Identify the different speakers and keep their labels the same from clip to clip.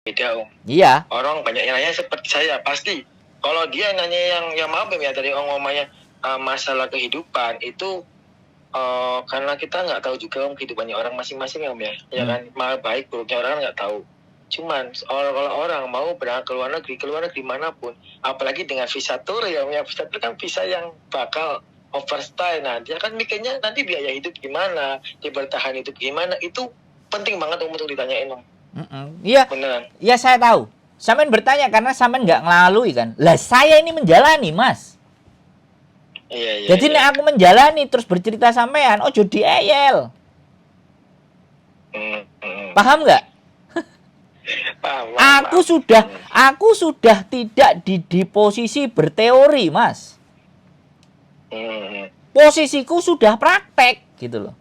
Speaker 1: beda Om.
Speaker 2: Iya.
Speaker 1: Orang banyak yang nanya seperti saya pasti. Kalau dia nanya yang maaf ya tadi ngomongnya masalah kehidupan itu karena kita nggak tahu juga Om kehidupannya orang masing-masing Om ya. Ya kan, baik buruknya orang kan nggak tahu. Cuman kalau orang mau berangkat ke luar negeri manapun, apalagi dengan visa tur ya Om ya, visa tur kan visa yang bakal overstay. Nah dia kan mikirnya nanti biaya hidup gimana, dia bertahan hidup gimana, itu penting banget Om untuk ditanyain Om.
Speaker 2: Iya.
Speaker 1: Beneran.
Speaker 2: Iya saya tahu. Sampean bertanya karena sampean nggak ngelalui kan. Lah saya ini menjalani Mas.
Speaker 1: Iya.
Speaker 2: Jadi nek aku menjalani terus bercerita sampean, ojo dieyel. Paham nggak?
Speaker 1: Paham.
Speaker 2: Aku sudah tidak di posisi berteori Mas. Posisiku sudah praktek gitu loh.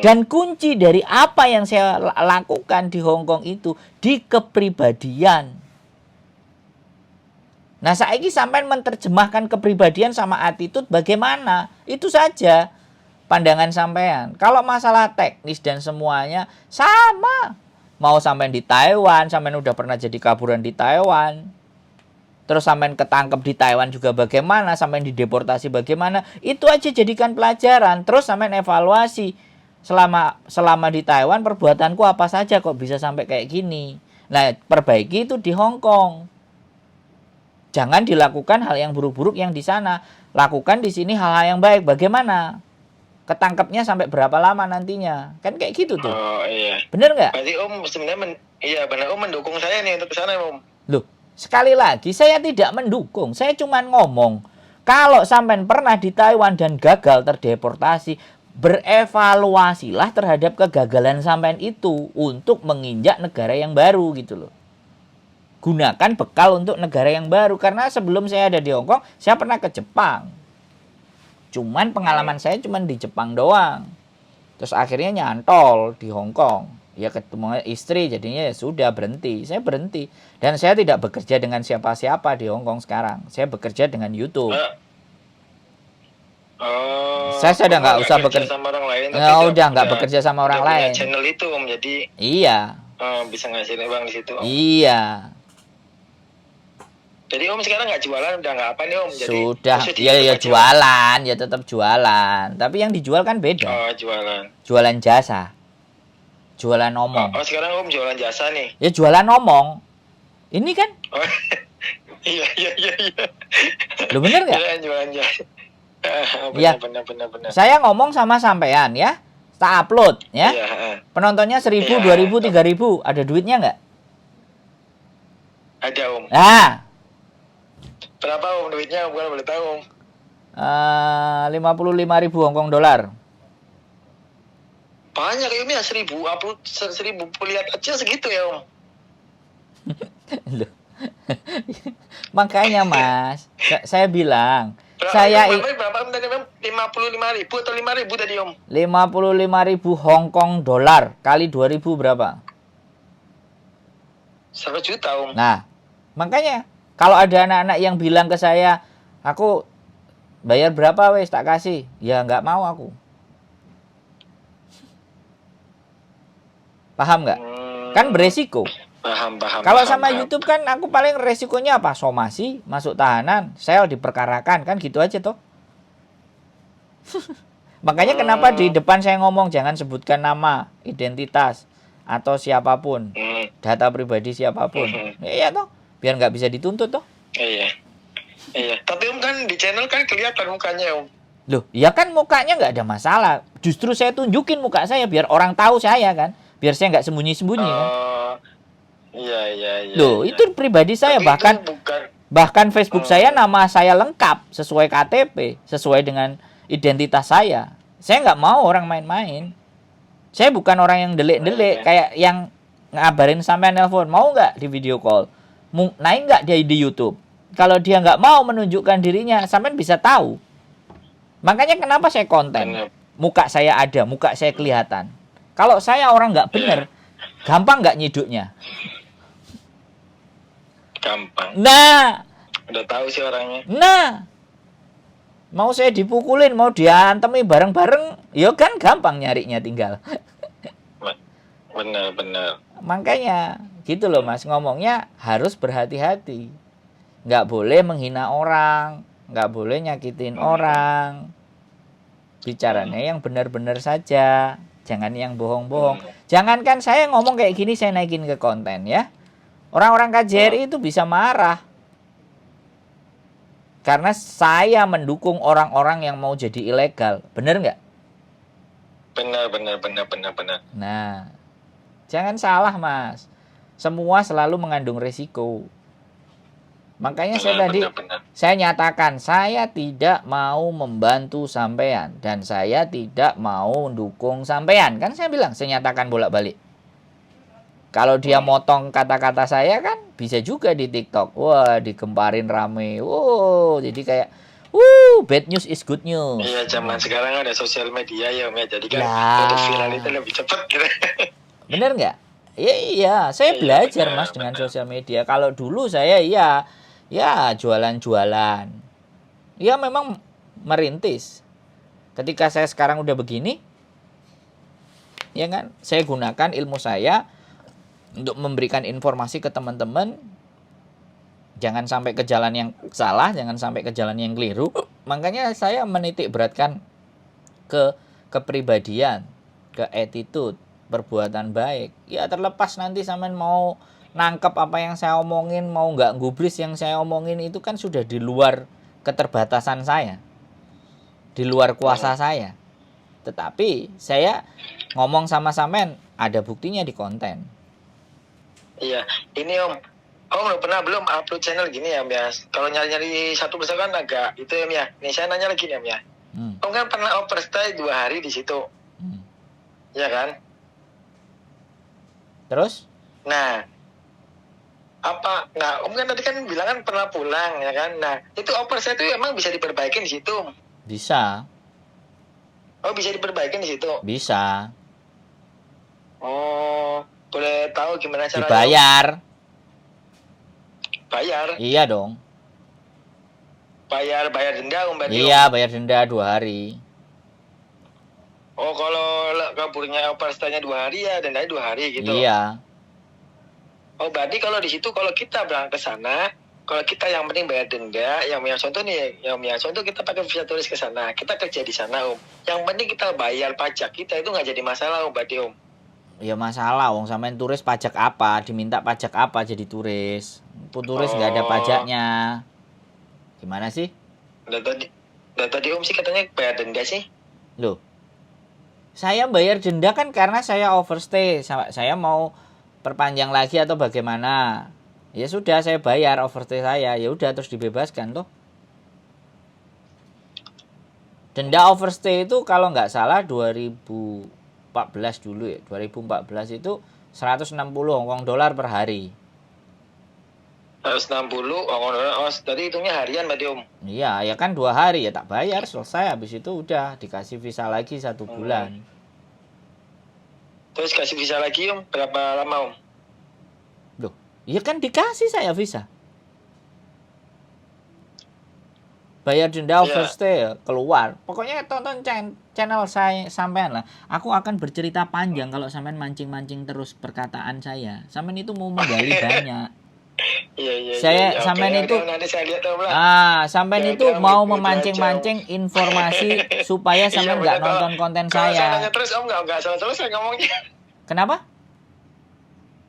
Speaker 2: Dan kunci dari apa yang saya lakukan di Hong Kong itu di kepribadian. Nah, saiki sampean menerjemahkan kepribadian sama attitude bagaimana? Itu saja pandangan sampean. Kalau masalah teknis dan semuanya sama. Mau sampean di Taiwan, sampean udah pernah jadi kaburan di Taiwan. Terus sampean ketangkep di Taiwan juga bagaimana, sampean dideportasi bagaimana? Itu aja jadikan pelajaran. Terus sampean evaluasi. Selama di Taiwan perbuatanku apa saja kok bisa sampai kayak gini. Nah, perbaiki itu di Hong Kong. Jangan dilakukan hal yang buruk-buruk yang di sana. Lakukan di sini hal-hal yang baik. Bagaimana? Ketangkepnya sampai berapa lama nantinya? Kan kayak gitu tuh.
Speaker 1: Oh iya.
Speaker 2: Bener nggak?
Speaker 1: Berarti Om sebenarnya iya benar Om mendukung saya nih untuk ke sana Om.
Speaker 2: Loh, sekali lagi saya tidak mendukung. Saya cuma ngomong. Kalau sampean pernah di Taiwan dan gagal terdeportasi, berevaluasilah terhadap kegagalan sampean itu untuk menginjak negara yang baru gitu loh. Gunakan bekal untuk negara yang baru. Karena sebelum saya ada di Hong Kong, saya pernah ke Jepang. Cuman pengalaman saya cuma di Jepang doang. Terus akhirnya nyantol di Hong Kong. Ya ketemu istri jadinya ya sudah berhenti. Saya berhenti. Dan saya tidak bekerja dengan siapa-siapa di Hong Kong sekarang. Saya bekerja dengan YouTube. Saya sudah nggak usah bekerja
Speaker 1: sama orang lain.
Speaker 2: Udah nggak bekerja sama orang lain.
Speaker 1: Channel itu Om, jadi
Speaker 2: iya.
Speaker 1: Bisa ngasihin uang di situ Om.
Speaker 2: Iya.
Speaker 1: Jadi Om sekarang nggak jualan, udah nggak apa nih Om? Jadi,
Speaker 2: sudah, ya jualan, ya tetap jualan. Tapi yang dijual kan beda.
Speaker 1: Oh jualan.
Speaker 2: Jualan jasa. Jualan omong.
Speaker 1: Oh sekarang Om jualan jasa nih?
Speaker 2: Ya jualan omong. Ini kan?
Speaker 1: Oh, iya.
Speaker 2: Lu bener nggak?
Speaker 1: Jualan jasa. Benar.
Speaker 2: Saya ngomong sama sampean ya, tak upload ya.
Speaker 1: Iya.
Speaker 2: Penontonnya 1.000, 2.000, 3.000, ada duitnya nggak?
Speaker 1: Ada Om.
Speaker 2: Nah.
Speaker 1: Berapa Om duitnya? Bukan boleh tahu Om.
Speaker 2: 55.000 Hongkong dolar.
Speaker 1: Banyak Om ya, 1.000 lihat aja segitu ya Om.
Speaker 2: Loh. Makanya Mas, saya bilang.
Speaker 1: Berapa tadi Om? 55.000 atau 5.000 tadi Om?
Speaker 2: 55.000 Hongkong dolar kali 2.000 berapa?
Speaker 1: 1 juta Om.
Speaker 2: Nah, makanya kalau ada anak-anak yang bilang ke saya, aku bayar berapa wes tak kasih, ya nggak mau aku. Paham nggak? Kan beresiko.
Speaker 1: Paham.
Speaker 2: Kalau sama YouTube kan aku paling resikonya apa? Somasi, masuk tahanan, sel diperkarakan, kan gitu aja toh. Makanya kenapa di depan saya ngomong jangan sebutkan nama, identitas atau siapapun, data pribadi siapapun. Iya toh, biar nggak bisa dituntut toh.
Speaker 1: Iya. Tapi Om kan di channel kan kelihatan mukanya Om.
Speaker 2: Loh, ya kan mukanya nggak ada masalah. Justru saya tunjukin muka saya biar orang tahu saya kan, biar saya nggak sembunyi-sembunyi kan.
Speaker 1: Iya.
Speaker 2: Loh, itu pribadi saya.
Speaker 1: Tapi
Speaker 2: bahkan Facebook saya nama saya lengkap sesuai KTP, sesuai dengan identitas saya. Saya nggak mau orang main-main. Saya bukan orang yang delik-delik kayak yang ngabarin sampean nelpon, mau nggak di video call, naik nggak dia di YouTube. Kalau dia nggak mau menunjukkan dirinya, sampean bisa tahu. Makanya kenapa saya konten, muka saya ada, muka saya kelihatan. Kalau saya orang nggak bener, gampang nggak nyiduknya.
Speaker 1: Gampang.
Speaker 2: Nah,
Speaker 1: udah tahu sih orangnya.
Speaker 2: Nah, mau saya dipukulin, mau diantemi bareng-bareng, ya kan gampang nyarinya tinggal.
Speaker 1: Benar.
Speaker 2: Makanya gitu loh Mas, ngomongnya harus berhati-hati. Nggak boleh menghina orang, nggak boleh nyakitin orang. Bicaranya yang benar-benar saja, jangan yang bohong-bohong. Jangankan saya ngomong kayak gini saya naikin ke konten ya. Orang-orang KJRI itu bisa marah. Karena saya mendukung orang-orang yang mau jadi ilegal. Bener nggak?
Speaker 1: Benar.
Speaker 2: Nah, jangan salah Mas. Semua selalu mengandung risiko. Makanya saya nyatakan saya tidak mau membantu sampean dan saya tidak mau mendukung sampean. Kan saya bilang, saya nyatakan bolak-balik. Kalau dia motong kata-kata saya kan bisa juga di TikTok. Wah, digemparin rame. Wow, jadi kayak bad news is good news.
Speaker 1: Iya, zaman sekarang ada sosial media ya Om ya. Jadi kan untuk viral itu lebih cepat gitu.
Speaker 2: Bener nggak? Iya, saya belajar Mas dengan sosial media. Kalau dulu saya ya jualan-jualan. Ya memang merintis. Ketika saya sekarang udah begini, ya kan, saya gunakan ilmu saya untuk memberikan informasi ke teman-teman. Jangan sampai ke jalan yang salah, jangan sampai ke jalan yang keliru. Makanya saya menitik beratkan ke kepribadian, ke attitude, perbuatan baik. Ya terlepas nanti sampean mau nangkep apa yang saya omongin, mau nggak gubris yang saya omongin, itu kan sudah di luar keterbatasan saya, di luar kuasa saya. Tetapi saya ngomong sama sampean ada buktinya di konten.
Speaker 1: Iya, ini Om udah pernah belum upload channel gini ya Om ya? Kalau nyari-nyari satu besar kan agak itu ya Om ya. Nih saya nanya lagi nih Om ya. Om kan pernah overstay 2 hari di situ. Ya kan?
Speaker 2: Terus?
Speaker 1: Nah, Om kan tadi kan bilang kan pernah pulang ya kan? Nah, itu overstay itu emang bisa diperbaiki di situ?
Speaker 2: Bisa.
Speaker 1: Oh, bisa diperbaiki di situ?
Speaker 2: Bisa.
Speaker 1: Oh, boleh tahu gimana caranya?
Speaker 2: Dibayar.
Speaker 1: Bayar?
Speaker 2: Iya dong.
Speaker 1: Bayar denda Om berarti?
Speaker 2: Iya, bayar denda 2 hari.
Speaker 1: Oh, kalau kaburnya overstay-nya 2 hari ya dendanya 2 hari gitu?
Speaker 2: Iya.
Speaker 1: Oh, berarti kalau di situ kalau kita berangkat ke sana, kalau kita yang penting bayar denda, yang contoh nih, contoh kita pakai visa turis ke sana, kita kerja di sana Om. Yang penting kita bayar pajak kita itu nggak jadi masalah Om berarti Om?
Speaker 2: Ya masalah, wong sampean turis pajak apa, diminta pajak apa jadi turis. Turis nggak ada pajaknya. Gimana sih?
Speaker 1: Tadi Om sih katanya bayar denda sih.
Speaker 2: Loh, saya bayar denda kan karena saya overstay, saya mau perpanjang lagi atau bagaimana. Ya sudah, saya bayar overstay saya, ya udah terus dibebaskan toh. Denda overstay itu kalau nggak salah 2014 dulu ya, 2014 itu 160 Hongkong dolar per hari.
Speaker 1: 160 Hongkong dolar, tadi hitungnya harian berarti Om?
Speaker 2: Iya, ya kan 2 hari ya tak bayar, selesai, habis itu udah dikasih visa lagi 1 bulan.
Speaker 1: Terus kasih visa lagi Om, berapa lama Om?
Speaker 2: Loh, ya kan dikasih saya visa. Bayar denda overstay keluar. Pokoknya tonton channel saya sampean lah. Aku akan bercerita panjang kalau sampean mancing-mancing terus perkataan saya. Sampean itu mau menggali banyak.
Speaker 1: Iya.
Speaker 2: Sampean itu
Speaker 1: nanti saya lihat Om lah.
Speaker 2: sampean itu mau memancing-mancing informasi supaya sampean nggak nonton konten
Speaker 1: saya. Kalau saya
Speaker 2: saya.
Speaker 1: nanya terus Om nggak selesai ngomongnya.
Speaker 2: Kenapa?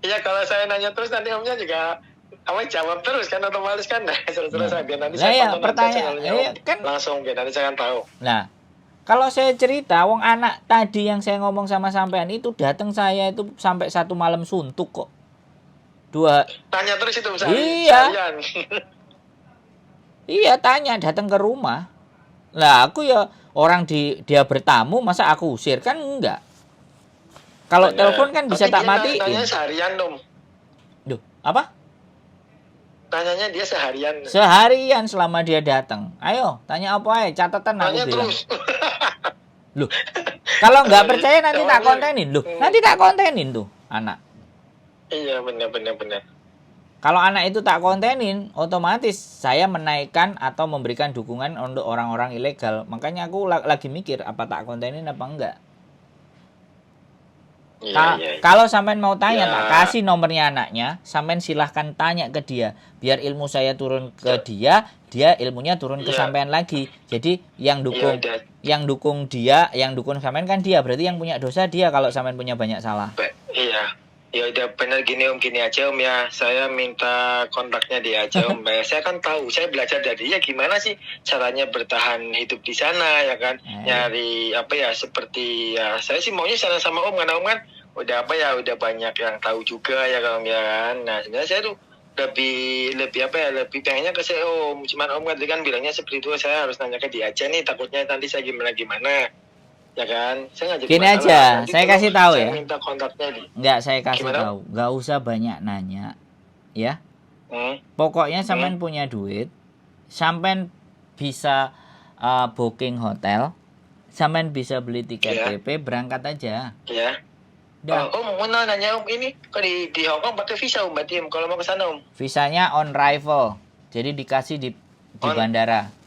Speaker 1: Iya, kalau saya nanya terus nanti Omnya juga jawab terus kan, otomatis kan selesai biar nanti saya
Speaker 2: pertanyaan
Speaker 1: kan langsung biar nanti saya kan tahu.
Speaker 2: Nah, kalau saya cerita, wong anak tadi yang saya ngomong sama sampean itu datang saya itu sampai 1 malam suntuk kok.
Speaker 1: Tanya terus itu
Speaker 2: Iya. Iya, tanya, datang ke rumah. Lah aku ya orang dia bertamu, masa aku usir kan enggak. Kalau telepon kan bisa tak matiin.
Speaker 1: Tanya seharian dong.
Speaker 2: Duh, apa?
Speaker 1: Tanyanya dia seharian.
Speaker 2: Seharian selama dia datang. Ayo, tanya apa aja, catatan aku bilang. Terus. Loh, kalau nggak percaya nanti tak kontenin. Loh, nanti tak kontenin tuh anak.
Speaker 1: Iya, benar.
Speaker 2: Kalau anak itu tak kontenin, otomatis saya menaikkan atau memberikan dukungan untuk orang-orang ilegal. Makanya aku lagi mikir apa tak kontenin apa enggak. Kalau sampean mau tanya,
Speaker 1: Ya.
Speaker 2: tak kasih nomornya anaknya, sampean silahkan tanya ke dia, biar ilmu saya turun ke dia ilmunya turun ke
Speaker 1: Ya.
Speaker 2: sampean lagi. Jadi yang
Speaker 1: Ya,
Speaker 2: dukung dia, yang dukung sampean kan dia, berarti yang punya dosa dia kalau sampean punya banyak salah.
Speaker 1: Iya. Ya udah benar gini Om, gini aja Om ya. Saya minta kontaknya dia aja Om. Saya kan tahu, saya belajar dari dia gimana sih caranya bertahan hidup di sana ya kan. Nyari apa ya, seperti ya saya sih maunya sana sama Om, karena Om kan udah apa ya, udah banyak yang tahu juga ya kan Om ya kan. Nah, sebenarnya saya tuh lebih apa ya, lebih pengennya ke saya Om. Cuman Om kan bilangnya seperti itu, saya harus nanya ke dia aja nih, takutnya nanti saya gimana. Ya kan, saya nggak jadi
Speaker 2: Gini
Speaker 1: masalah.
Speaker 2: aja,
Speaker 1: Nanti
Speaker 2: saya
Speaker 1: kalau
Speaker 2: kasih tahu
Speaker 1: saya
Speaker 2: ya.
Speaker 1: minta kontaknya
Speaker 2: Enggak, saya kasih
Speaker 1: Gimana?
Speaker 2: tahu. Enggak usah banyak nanya. Ya.
Speaker 1: Hmm.
Speaker 2: Pokoknya sampean punya duit, sampean bisa booking hotel, sampean bisa beli tiket
Speaker 1: Iya.
Speaker 2: PP, berangkat aja.
Speaker 1: Ya.
Speaker 2: Dah.
Speaker 1: Om, mau nanya Om, ini kok di Hong Kong pakai visa Om, berarti Om, kalau mau ke sana Om?
Speaker 2: Visanya on arrival. Jadi dikasih di bandara.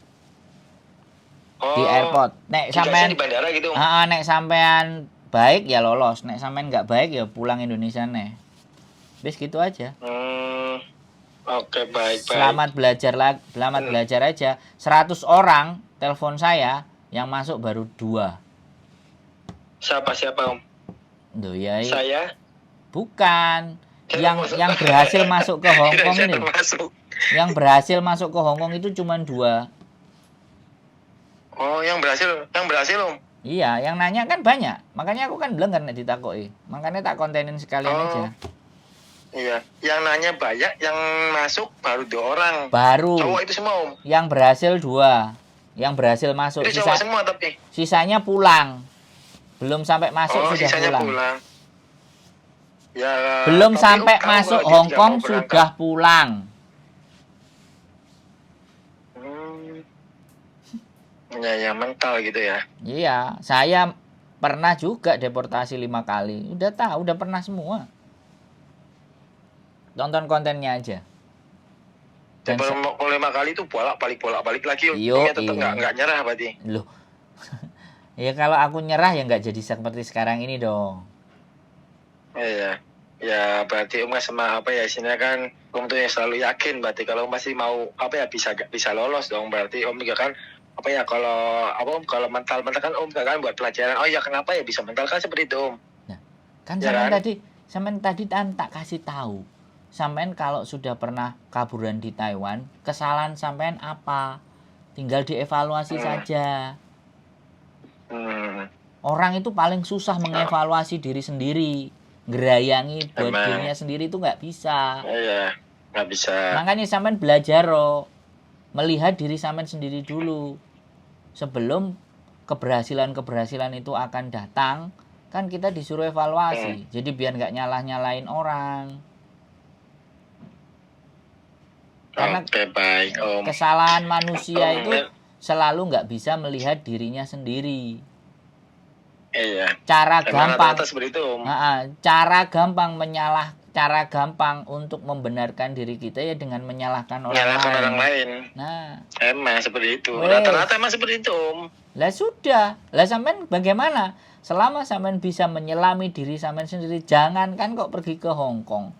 Speaker 2: Di airport. Nek sampean
Speaker 1: di bandara gitu Om?
Speaker 2: nek sampean baik ya lolos, nek sampean nggak baik ya pulang Indonesia nih. Bis gitu aja.
Speaker 1: Oke, baik.
Speaker 2: Selamat belajar aja. 100 orang telepon saya, yang masuk baru 2.
Speaker 1: Siapa Om?
Speaker 2: Duh ya.
Speaker 1: Saya?
Speaker 2: Bukan. Yang berhasil masuk ke Hong Kong ini. Yang berhasil masuk ke Hong Kong itu cuma 2.
Speaker 1: Oh, yang berhasil Om?
Speaker 2: Iya, yang nanya kan banyak. Makanya aku kan bilang karena ditakoi. Makanya tak kontenin sekalian aja.
Speaker 1: Iya, yang nanya banyak, yang masuk baru 2 orang.
Speaker 2: Baru.
Speaker 1: Cowok itu semua Om?
Speaker 2: Yang berhasil 2. Yang berhasil masuk.
Speaker 1: Itu cowok semua tapi?
Speaker 2: Sisanya pulang. Belum sampai masuk sudah
Speaker 1: pulang. Ya,
Speaker 2: belum sampai masuk Hong Kong sudah pulang.
Speaker 1: Ya, mental gitu ya.
Speaker 2: Iya, saya pernah juga deportasi 5 kali. Udah tahu, udah pernah semua. Tonton kontennya aja.
Speaker 1: Dan kalau 5 kali itu bolak-balik lagi.
Speaker 2: Iya,
Speaker 1: tetap nggak nyerah berarti.
Speaker 2: Loh. Ya kalau aku nyerah ya nggak jadi seperti sekarang ini dong.
Speaker 1: Iya. Ya berarti Om sama apa ya, istilahnya kan Om tuh yang selalu yakin, berarti kalau Om masih mau apa ya, bisa lolos dong. Berarti Om juga kan apa ya, kalau mental kan Om kan buat pelajaran. Oh ya, kenapa ya bisa mental kan seperti itu Om.
Speaker 2: Nah, kan
Speaker 1: ya
Speaker 2: sampean tadi tak kasih tahu. Sampean kalau sudah pernah kaburan di Taiwan, kesalahan sampean apa? Tinggal dievaluasi saja. Orang itu paling susah mengevaluasi diri sendiri. Gerayangi buat dirinya sendiri itu nggak bisa.
Speaker 1: Iya, nggak bisa.
Speaker 2: Makanya sampean belajar melihat diri sampean sendiri dulu. Sebelum keberhasilan itu akan datang, kan kita disuruh evaluasi. Jadi biar nggak nyalahin orang. Karena
Speaker 1: baik, Om.
Speaker 2: Kesalahan manusia itu selalu nggak bisa melihat dirinya sendiri.
Speaker 1: Iya.
Speaker 2: Cara gampang
Speaker 1: itu, Om.
Speaker 2: Cara gampang untuk membenarkan diri kita ya dengan menyalahkan orang lain. Nah,
Speaker 1: emang seperti itu. Rata-rata emang seperti itu, Om.
Speaker 2: Lah sudah. Lah sampean bagaimana? Selama sampean bisa menyelami diri sampean sendiri, jangankan kok pergi ke Hong Kong.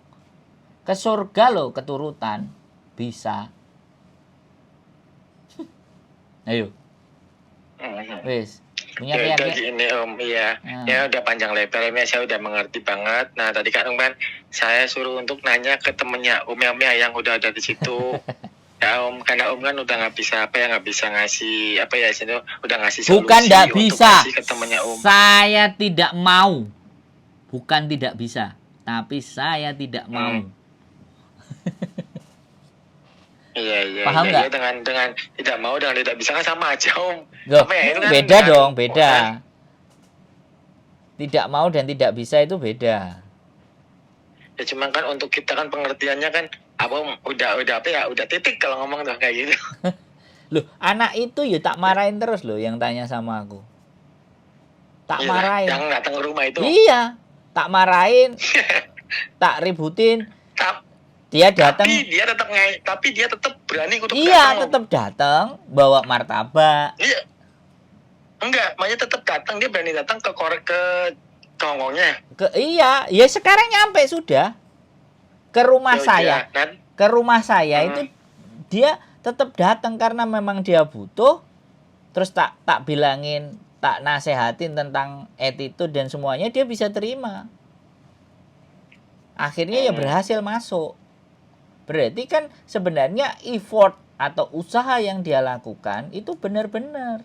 Speaker 2: Ke surga loh keturutan bisa. Ayo. Wis. Punya
Speaker 1: ini Om, iya. Ya udah panjang lebar ya, saya udah mengerti banget. Nah tadi kan Om kan saya suruh untuk nanya ke temennya Om yang udah ada di situ. Ya Om, karena Om kan udah nggak bisa ngasih apa ya, sini udah ngasih solusi.
Speaker 2: Bukan tidak bisa.
Speaker 1: Ke temennya Om.
Speaker 2: Saya tidak mau. Bukan tidak bisa, tapi saya tidak mau.
Speaker 1: Iya.
Speaker 2: Paham nggak?
Speaker 1: Dengan tidak mau dan tidak bisa kan sama aja Om.
Speaker 2: Loh,
Speaker 1: ya, itu kan
Speaker 2: beda dong, beda. Tidak mau dan tidak bisa itu beda.
Speaker 1: Ya cuma kan untuk kita kan pengertiannya kan apa Om, udah titik kalau ngomong tuh kayak gitu.
Speaker 2: Loh, anak itu ya tak marahin terus loh yang tanya sama aku. Tak marahin.
Speaker 1: Yang datang ke rumah itu.
Speaker 2: Iya, tak marahin. Tak ributin. Dia datang.
Speaker 1: Tapi dia tetap berani untuk
Speaker 2: datang. Iya, tetap datang, bawa martabak.
Speaker 1: Iya. Enggak, makanya tetap datang, dia berani datang ke ke Hongkongnya.
Speaker 2: Iya, ya sekarang nyampe sudah ke rumah
Speaker 1: Ya
Speaker 2: saya.
Speaker 1: udah, kan?
Speaker 2: Ke rumah saya itu dia tetap datang karena memang dia butuh. Terus tak bilangin, tak nasehatin tentang attitude dan semuanya, dia bisa terima. Akhirnya ya berhasil masuk. Berarti kan sebenarnya effort atau usaha yang dia lakukan itu benar-benar.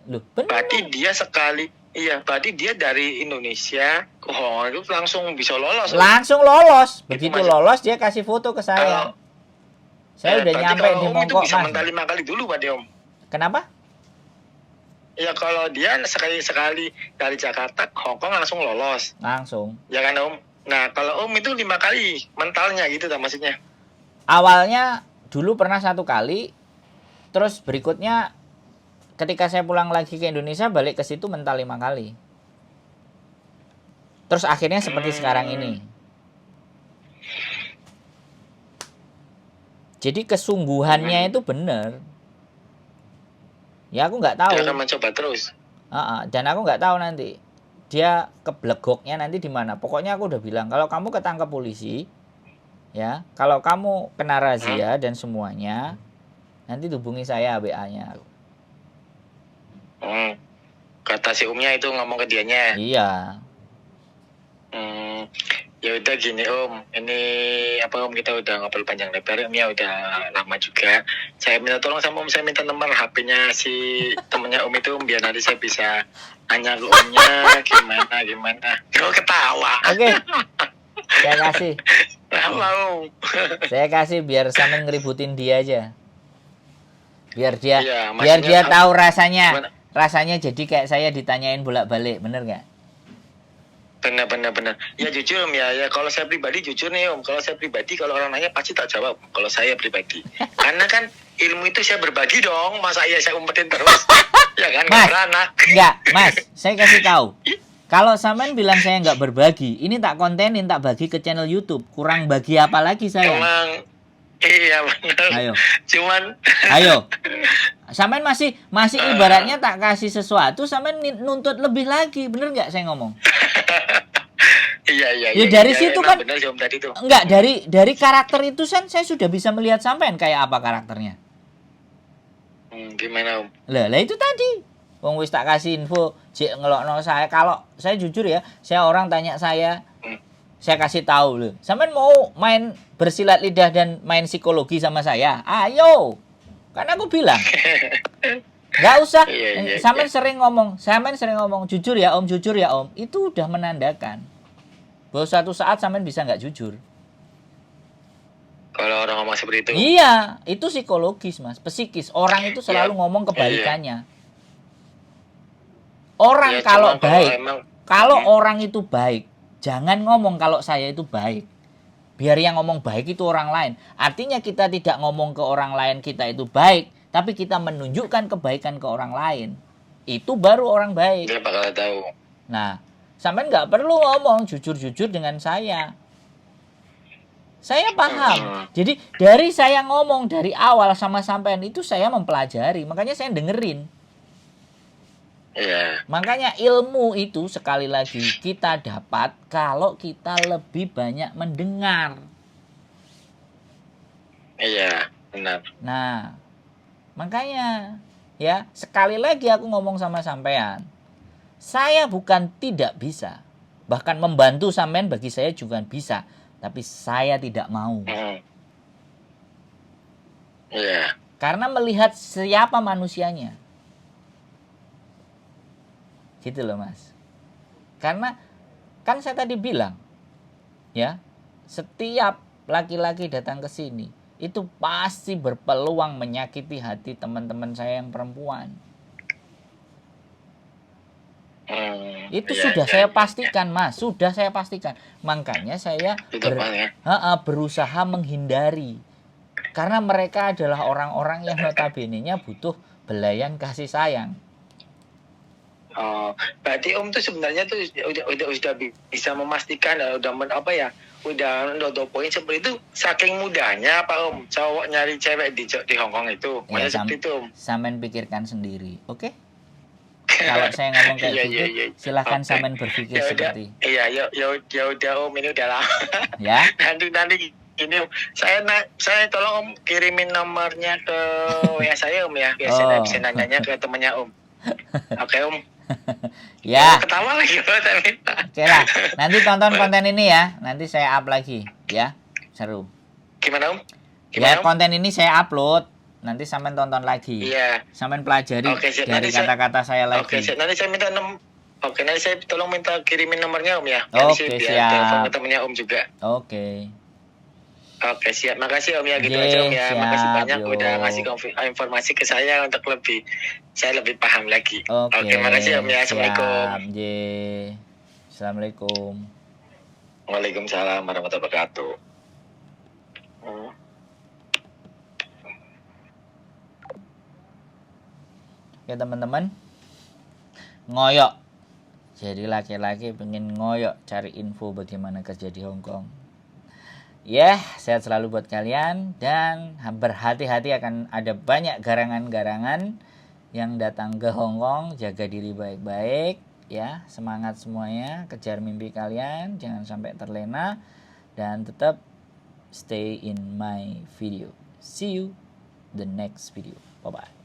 Speaker 2: Loh, benar.
Speaker 1: Berarti dia dari Indonesia ke Hongkong itu langsung bisa lolos.
Speaker 2: Langsung lolos.
Speaker 1: Gitu,
Speaker 2: Begitu
Speaker 1: Mas.
Speaker 2: lolos dia kasih foto ke saya. Saya udah nyampe di Mongkok,
Speaker 1: Mas. Bisa
Speaker 2: Mas.
Speaker 1: mental 5 kali dulu, Pak Om.
Speaker 2: Kenapa?
Speaker 1: Ya kalau dia sekali dari Jakarta ke Hongkong langsung lolos.
Speaker 2: Langsung.
Speaker 1: Ya kan Om? Nah kalau Om itu 5 kali mentalnya gitu tak maksudnya?
Speaker 2: Awalnya dulu pernah 1 kali. Terus berikutnya ketika saya pulang lagi ke Indonesia, balik ke situ mental 5 kali. Terus akhirnya seperti sekarang ini. Jadi kesungguhannya itu benar. Ya aku nggak tahu.
Speaker 1: Dia akan mencoba terus.
Speaker 2: Dan aku nggak tahu nanti dia keblegoknya nanti di mana. Pokoknya aku udah bilang kalau kamu ketangkap polisi, ya, kalau kamu kena razia dan semuanya, nanti hubungi saya WA-nya.
Speaker 1: Kata si Umnya itu ngomong ke dianya.
Speaker 2: Iya.
Speaker 1: Ya udah gini Om, ini Om kita udah ngobrol panjang lebar, Om ya udah lama juga. Saya minta tolong sama Om, saya minta nomor HP-nya si temennya Om itu, biar nanti saya bisa tanya ke Omnya gimana. Kau ketawa.
Speaker 2: Oke. Saya kasih.
Speaker 1: Om.
Speaker 2: Saya kasih biar sampe ngeributin dia aja. Biar dia tahu rasanya. Gimana? Rasanya jadi kayak saya ditanyain bolak-balik, bener nggak?
Speaker 1: Benar. Ya jujur Om ya kalau saya pribadi jujur nih Om, kalau saya pribadi kalau orang nanya pasti tak jawab kalau saya pribadi. Karena kan ilmu itu saya berbagi dong, masa iya saya umpetin terus. Ya kan,
Speaker 2: Mas,
Speaker 1: beranak.
Speaker 2: Enggak, Mas, saya kasih tahu. Kalau sampean bilang saya nggak berbagi, ini tak kontenin, tak bagi ke channel YouTube. Kurang bagi apa lagi saya?
Speaker 1: Emang iya benar.
Speaker 2: Ayo.
Speaker 1: Ayo.
Speaker 2: Sampean masih ibaratnya tak kasih sesuatu, sampean nuntut lebih lagi, bener nggak saya ngomong?
Speaker 1: Iya.
Speaker 2: Ya dari situ kan.
Speaker 1: Benar, tadi itu.
Speaker 2: Enggak, dari karakter itu kan saya sudah bisa melihat sampean kayak apa karakternya.
Speaker 1: Gimana Om?
Speaker 2: Lah itu tadi. Wong wis tak kasih info, jek ngelokno saya. Kalau saya jujur ya, saya orang tanya saya kasih tahu loh. Sampean mau main bersilat lidah dan main psikologi sama saya? Ayo. Karena aku bilang. Nggak usah. Sampean sering ngomong, jujur ya Om. Itu udah menandakan bahwa suatu saat sampean bisa nggak jujur.
Speaker 1: Kalau orang ngomong seperti itu.
Speaker 2: Iya, itu psikologis Mas, psikis. Orang itu selalu ngomong kebalikannya. Orang kalau baik, kalau orang itu baik, jangan ngomong kalau saya itu baik. Biar yang ngomong baik itu orang lain. Artinya kita tidak ngomong ke orang lain kita itu baik, tapi kita menunjukkan kebaikan ke orang lain. Itu baru orang baik.
Speaker 1: Dia bakal tahu.
Speaker 2: Nah, sampean nggak perlu ngomong jujur-jujur dengan saya. Saya paham. Jadi dari saya ngomong dari awal sama sampean itu saya mempelajari. Makanya saya dengerin.
Speaker 1: Iya.
Speaker 2: Makanya ilmu itu sekali lagi kita dapat kalau kita lebih banyak mendengar.
Speaker 1: Iya, benar.
Speaker 2: Nah, makanya ya sekali lagi aku ngomong sama sampean. Saya bukan tidak bisa. Bahkan membantu sampean bagi saya juga bisa. Tapi saya tidak mau.
Speaker 1: Iya.
Speaker 2: Karena melihat siapa manusianya. Gitu loh Mas. Karena kan saya tadi bilang. Ya. Setiap laki-laki datang ke sini. Itu pasti berpeluang menyakiti hati teman-teman saya yang perempuan. Itu sudah saya pastikan Mas. Sudah saya pastikan. Makanya saya berusaha menghindari. Karena mereka adalah orang-orang yang notabene-nya butuh belayan kasih sayang.
Speaker 1: Berarti Om tuh sebenarnya tuh udah bisa memastikan udah poin seperti itu saking mudahnya Pak Om cowok nyari cewek di Hongkong itu.
Speaker 2: Ya, seperti itu Om. Sampean pikirkan sendiri, oke? kalau saya ngomong kayak
Speaker 1: Iya,
Speaker 2: gitu,
Speaker 1: iya, iya.
Speaker 2: silahkan
Speaker 1: Oke.
Speaker 2: sampean berpikir
Speaker 1: Ya udah,
Speaker 2: seperti
Speaker 1: iya, ya udah Om, ini udah lama.
Speaker 2: ya.
Speaker 1: Nanti ini Om, saya tolong Om kirimin nomornya ke WA saya Om ya, biar saya
Speaker 2: Oh.
Speaker 1: bisa nanyanya ke temannya Om. Oke Om.
Speaker 2: Ya,
Speaker 1: Ketawa lagi Om, saya minta.
Speaker 2: oke lah. Nanti tonton konten ini ya. Nanti saya up lagi, ya. Seru.
Speaker 1: Gimana Om?
Speaker 2: Ya,
Speaker 1: Gimana Om?
Speaker 2: konten ini saya upload. Nanti sampean tonton lagi.
Speaker 1: Iya.
Speaker 2: Sampean pelajari
Speaker 1: Oke, siap.
Speaker 2: dari
Speaker 1: Nanti saya-
Speaker 2: kata-kata saya lagi.
Speaker 1: Oke, nanti saya minta Oke, nanti saya tolong minta kirimin nomornya Om ya.
Speaker 2: Oke,
Speaker 1: biar
Speaker 2: siap.
Speaker 1: telepon ke temennya Om juga.
Speaker 2: Oke.
Speaker 1: Oke, siap. Makasih Om ya, gitu
Speaker 2: Ye,
Speaker 1: aja Om ya. Makasih
Speaker 2: siap,
Speaker 1: banyak
Speaker 2: yo.
Speaker 1: udah ngasih informasi ke saya untuk saya lebih paham lagi.
Speaker 2: Oke.
Speaker 1: Makasih Om ya. Assalamualaikum.
Speaker 2: Siap, J. Assalamualaikum.
Speaker 1: Waalaikumsalam warahmatullahi wabarakatuh.
Speaker 2: Oke teman-teman, ngoyok. Jadi laki-laki pengen ngoyok cari info bagaimana kerja di Hong Kong. Ya, sehat selalu buat kalian dan berhati-hati akan ada banyak garangan-garangan yang datang ke Hong Kong. Jaga diri baik-baik ya, semangat semuanya, kejar mimpi kalian, jangan sampai terlena dan tetap stay in my video. See you the next video. Bye bye.